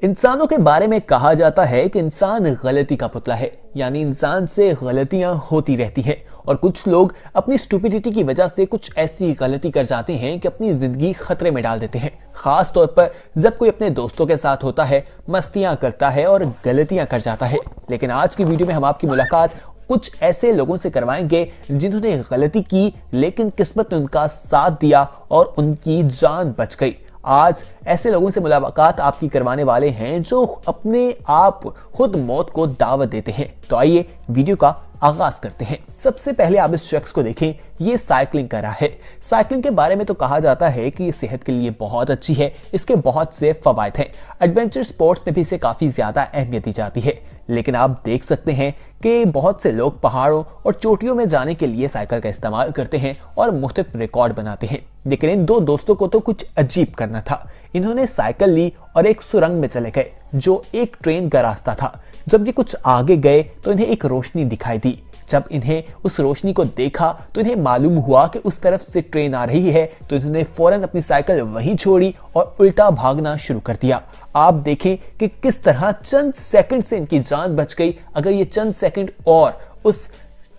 इंसानों के बारे में कहा जाता है कि इंसान गलती का पुतला है, यानी इंसान से गलतियां होती रहती हैं और कुछ लोग अपनी स्टुपिडिटी की वजह से कुछ ऐसी गलती कर जाते हैं कि अपनी जिंदगी खतरे में डाल देते हैं। खास तौर पर जब कोई अपने दोस्तों के साथ होता है, मस्तियां करता है और गलतियां कर जाता है। लेकिन आज की वीडियो में हम आपकी मुलाकात कुछ ऐसे लोगों से करवाएंगे जिन्होंने गलती की लेकिन किस्मत ने उनका साथ दिया और उनकी जान बच गई। आज ऐसे लोगों से मुलाकात आपकी करवाने वाले हैं जो अपने आप खुद मौत को दावत देते हैं। तो आइए वीडियो का आगाज करते हैं। सबसे पहले आप इस शख्स को देखें, ये साइकिलिंग कर रहा है। साइकिलिंग के बारे में तो कहा जाता है कि ये सेहत के लिए बहुत अच्छी है, इसके बहुत से फवायद हैं। एडवेंचर स्पोर्ट्स में भी इसे काफी ज्यादा अहमियत दी जाती है। लेकिन आप देख सकते हैं कि बहुत से लोग पहाड़ों और चोटियों में जाने के लिए साइकिल का इस्तेमाल करते हैं और मुख्तलिफ रिकॉर्ड बनाते हैं। लेकिन इन दो दोस्तों को तो कुछ अजीब करना था। इन्होंने साइकिल ली और एक सुरंग में चले गए जो एक ट्रेन का रास्ता था। जब ये कुछ आगे गए तो इन्हें एक रोशनी दिखाई दी। जब इन्हें उस रोशनी को देखा तो इन्हें मालूम हुआ कि उस तरफ से ट्रेन आ रही है, तो इन्होंने फौरन अपनी साइकिल वहीं छोड़ी और उल्टा भागना शुरू कर दिया। आप देखें कि किस तरह चंद सेकंड से इनकी जान बच गई। अगर ये चंद सेकंड और उस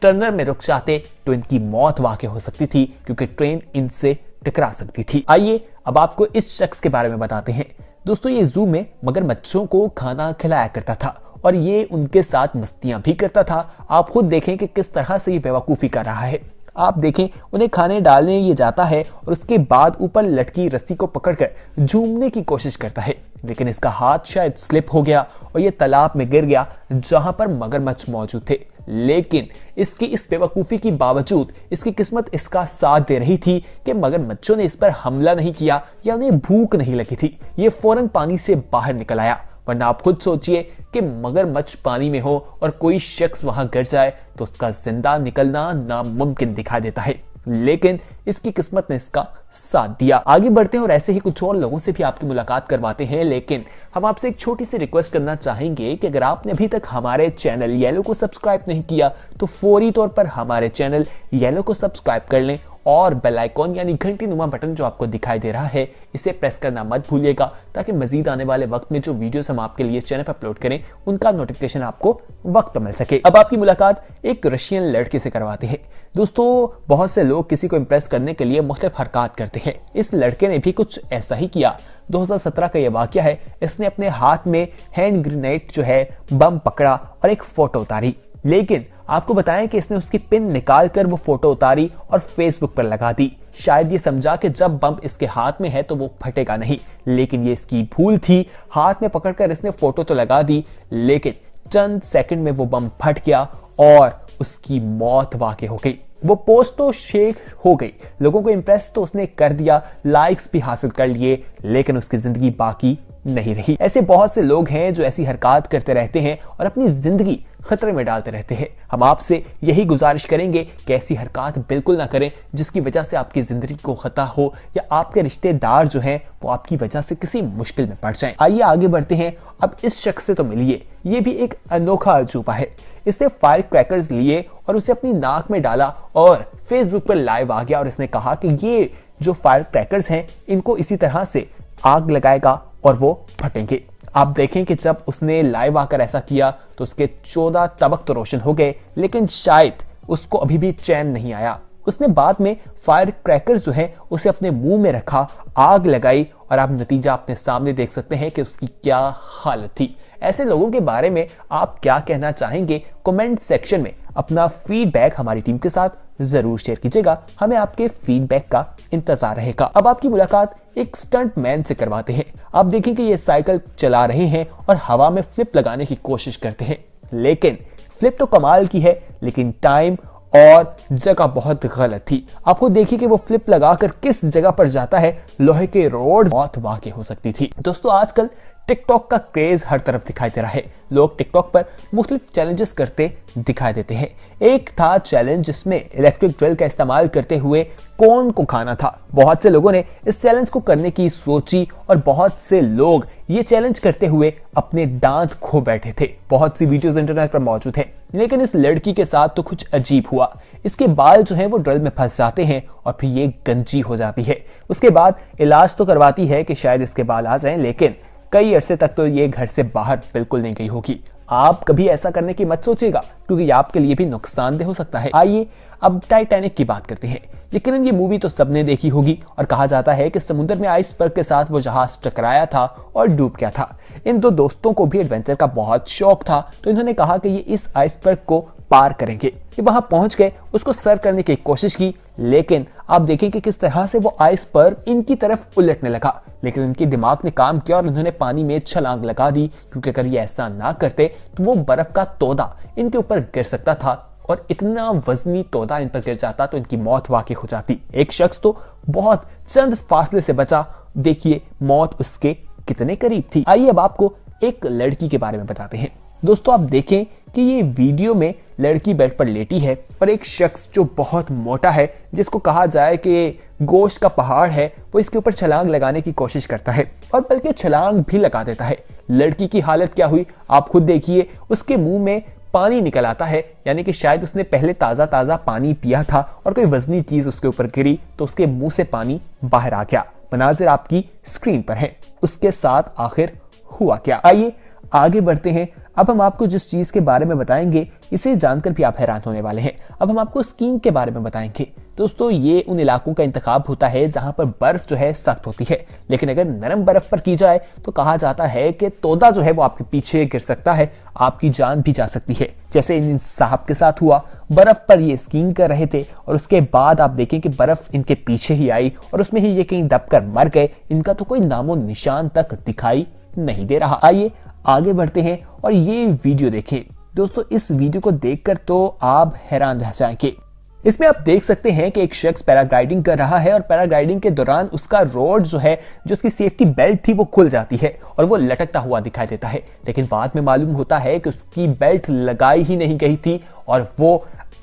टर्नर में रुक जाते तो इनकी मौत वाक़ई हो सकती थी, क्योंकि ट्रेन इनसे टकरा सकती थी। आइए अब आपको इस शख्स के बारे में बताते हैं। दोस्तों, ये जू में मगरमच्छों को खाना खिलाया करता था और ये उनके साथ मस्तियां भी करता था। आप खुद देखें कि किस तरह से ये बेवकूफ़ी कर रहा है। आप देखें, उन्हें खाने डालने ये जाता है और उसके बाद ऊपर लटकी रस्सी को पकड़कर झूमने की कोशिश करता है, लेकिन इसका हाथ शायद स्लिप हो गया और ये तालाब में गिर गया जहां पर मगरमच्छ मौजूद थे। लेकिन इसकी इस बेवकूफ़ी की बावजूद इसकी किस्मत इसका साथ दे रही थी कि मगरमच्छों ने इस पर हमला नहीं किया या उन्हें भूख नहीं लगी थी। ये फौरन पानी से बाहर निकल आया। वरना आप खुद सोचिए कि मगरमच्छ पानी में हो और कोई शख्स वहां गिर जाए तो उसका जिंदा निकलना नामुमकिन दिखाई देता है। लेकिन इसकी किस्मत ने इसका साथ दिया। आगे बढ़ते हैं और ऐसे ही कुछ और लोगों से भी आपकी मुलाकात करवाते हैं। लेकिन हम आपसे एक छोटी सी रिक्वेस्ट करना चाहेंगे कि अगर आपने अभी तक हमारे चैनल येलो को सब्सक्राइब नहीं किया तो फौरी तौर पर हमारे चैनल येलो को सब्सक्राइब कर लें और बेल आइकॉन यानी घंटी नुमा बटन जो आपको दिखाई दे रहा है, इसे प्रेस करना मत भूलिएगा, ताकि मजीद आने वाले वक्त में जो वीडियोस हम आपके लिए इस चैनल पर अपलोड करें उनका नोटिफिकेशन आपको वक्त पर मिल सके। अब आपकी मुलाकात एक रशियन लड़के से करवाते हैं। दोस्तों, बहुत से लोग किसी को इंप्रेस करने के लिए मुख्तलिफ हरकत करते हैं। इस लड़के ने भी कुछ ऐसा ही किया। 2017 का यह वाकया है। इसने अपने हाथ में हैंड ग्रेनेड जो है बम पकड़ा और एक फोटो उतारी। लेकिन आपको बताएं कि इसने उसकी पिन निकालकर वो फोटो उतारी और फेसबुक पर लगा दी। शायद ये समझा कि जब बम इसके हाथ में है तो वो फटेगा नहीं, लेकिन ये इसकी भूल थी। हाथ में पकड़कर इसने फोटो तो लगा दी, लेकिन चंद सेकंड में वो बम फट गया और उसकी मौत वाक़ई हो गई। वो पोस्ट तो शेयर हो गई, लोगों को इंप्रेस तो उसने कर दिया, लाइक्स भी हासिल कर लिए, लेकिन उसकी जिंदगी बाकी नहीं रही। ऐसे बहुत से लोग हैं जो ऐसी हरकत करते रहते हैं और अपनी जिंदगी खतरे में डालते रहते हैं। हम आपसे यही गुजारिश करेंगे कि ऐसी हरकत बिल्कुल ना करें जिसकी वजह से आपकी जिंदगी को खतरा हो या आपके रिश्तेदार जो हैं वो आपकी वजह से किसी मुश्किल में पड़ जाएं। आइए आगे बढ़ते हैं। अब इस शख्स से तो मिलिए। ये भी एक अनोखा अजूबा है। इसने फायर क्रैकर्स लिए और उसे अपनी नाक में डाला और फेसबुक पर लाइव आ गया और इसने कहा कि ये जो फायर क्रैकर्स हैं इनको इसी तरह से आग लगाएगा और वो फटेंगे। आप देखें कि जब उसने लाइव आकर ऐसा किया तो उसके 14 तबक तो रोशन हो गए, लेकिन शायद उसको अभी भी चैन नहीं आया। उसने बाद में फायर क्रैकर्स जो है उसे अपने मुंह में रखा, आग लगाई और आप नतीजा अपने सामने देख सकते हैं कि उसकी क्या हालत थी। ऐसे लोगों के बारे में आप क्या कहना चाहेंगे? कमेंट सेक्शन में अपना फीडबैक हमारी टीम के साथ जरूर शेयर कीजिएगा। हमें आपके फीडबैक का इंतजार रहेगा। अब आपकी मुलाकात एक स्टंट मैन से करवाते हैं। आप देखें कि ये साइकिल चला रहे हैं और हवा में फ्लिप लगाने की कोशिश करते हैं, लेकिन फ्लिप तो कमाल की है, लेकिन टाइम और जगह बहुत गलत थी। आपको देखिए कि वो फ्लिप लगाकर किस जगह पर जाता है। लोहे के रोड, मौत वाक़ई हो सकती थी। दोस्तों, आजकल टिकटॉक का क्रेज हर तरफ दिखाई दे रहा है। लोग टिकटॉक पर मुख्तलिफ चैलेंजेस करते दिखाई देते हैं। एक था चैलेंज जिसमें इलेक्ट्रिक ड्रिल का इस्तेमाल करते हुए कोन को खाना था। बहुत से लोगों ने इस चैलेंज को करने की सोची और बहुत से लोग ये चैलेंज करते हुए अपने दांत खो बैठे थे। बहुत सी वीडियोस इंटरनेट पर मौजूद हैं, लेकिन इस लड़की के साथ तो कुछ अजीब हुआ। इसके बाल जो हैं वो ड्रिल में फंस जाते हैं और फिर ये गंजी हो जाती है। उसके बाद इलाज तो करवाती है कि शायद इसके बाल आ जाएं, लेकिन कई अरसे तक तो ये घर से बाहर बिल्कुल नहीं गई होगी। आप कभी ऐसा करने की मत सोचिएगा, क्योंकि ये आपके लिए भी नुकसानदेह हो सकता है। आइए अब टाइटैनिक की बात करते हैं। यकीनन ये मूवी तो सबने देखी होगी और कहा जाता है कि समुद्र में आइसबर्ग के साथ वो जहाज टकराया था और डूब गया था। इन दो दोस्तों को भी एडवेंचर का बहुत शौक था, तो इन्होंने कहा कि ये इस आइसबर्ग को पार करेंगे। ये वहां पहुंच गए, उसको सर करने की कोशिश की, लेकिन आप देखें कि किस तरह से वो आइसबर्ग इनकी तरफ उलटने लगा। लेकिन इनके दिमाग ने काम किया और इन्होंने पानी में छलांग लगा दी, क्योंकि अगर ये ऐसा ना करते तो वो बर्फ का तोदा इनके ऊपर गिर सकता था और इतना वजनी तोदा इन पर गिर जाता तो इनकी मौत वाकई हो जाती। एक शख्स तो बहुत चंद फासले से बचा, देखिए मौत उसके कितने करीब थी। आइए अब आपको एक लड़की के बारे में बताते हैं। दोस्तों आप देखें कि ये वीडियो में लड़की बेड पर लेटी है और एक शख्स जो बहुत मोटा है, जिसको कहा जाए कि गोश्त का पहाड़ है, वो इसके ऊपर छलांग लगाने की कोशिश करता है और बल्कि छलांग भी लगा देता है। लड़की की हालत क्या हुई आप खुद देखिए। उसके मुंह में पानी निकल आता है, यानी कि शायद उसने पहले ताजा ताजा पानी पिया था और कोई वजनी चीज उसके ऊपर गिरी तो उसके मुंह से पानी बाहर आ गया। मनाजिर आपकी स्क्रीन पर है। उसके साथ आखिर हुआ क्या, आइए आगे बढ़ते हैं। अब हम आपको जिस चीज के बारे में बताएंगे इसे जानकर भी आप हैरान होने वाले हैं। अब हम आपको स्कीइंग के बारे में बताएंगे। दोस्तों ये उन इलाकों का इंतखाब होता है जहां पर बर्फ जो है सख्त होती है, लेकिन अगर नरम बर्फ पर की जाए तो कहा जाता है कि तोदा जो है वो आपके पीछे गिर सकता है, आपकी जान भी जा सकती है। जैसे इन साहब के साथ हुआ, बर्फ पर ये स्कीइंग कर रहे थे और उसके बाद आप देखें कि बर्फ इनके पीछे ही आई और उसमें ही ये कहीं दबकर मर गए। इनका तो कोई नामो निशान तक दिखाई नहीं दे रहा। आइए आगे बढ़ते हैं और ये वीडियो देखें। दोस्तों इस वीडियो को देखकर तो आप हैरान रह जाएंगे। इसमें आप देख सकते हैं कि एक शख्स पैराग्लाइडिंग कर रहा है और पैराग्लाइडिंग के दौरान उसका रोड जो है, जो उसकी सेफ्टी बेल्ट थी, वो खुल जाती है और वो लटकता हुआ दिखाई देता है। लेकिन बाद में मालूम होता है कि उसकी बेल्ट लगाई ही नहीं गई थी और वो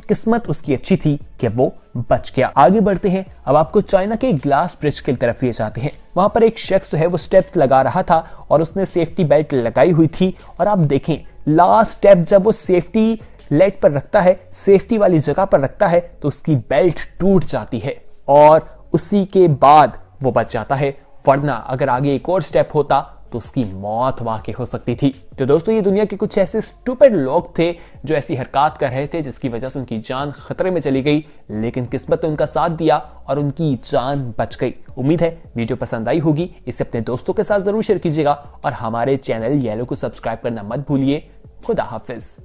किस्मत उसकी अच्छी थी कि वो बच गया। आगे बढ़ते हैं। अब आपको चाइना के ग्लास ब्रिज की तरफ ले जाते हैं। वहां पर एक शख्स जो है वो स्टेप्स लगा रहा था और उसने सेफ्टी बेल्ट लगाई हुई थी और आप देखें लास्ट स्टेप जब वो सेफ्टी लेट पर रखता है, सेफ्टी वाली जगह पर रखता है, तो उसकी बेल्ट टूट जाती है और उसी के बाद वो बच जाता है। वरना अगर आगे एक और स्टेप होता तो उसकी मौत वाकई हो सकती थी। तो दोस्तों ये दुनिया के कुछ ऐसे स्टूपिड लोग थे जो ऐसी हरकत कर रहे थे जिसकी वजह से उनकी जान खतरे में चली गई, लेकिन किस्मत ने उनका साथ दिया और उनकी जान बच गई। उम्मीद है वीडियो पसंद आई होगी। इसे अपने दोस्तों के साथ जरूर शेयर कीजिएगा और हमारे चैनल येलो को सब्सक्राइब करना मत भूलिए। खुदा हाफिज।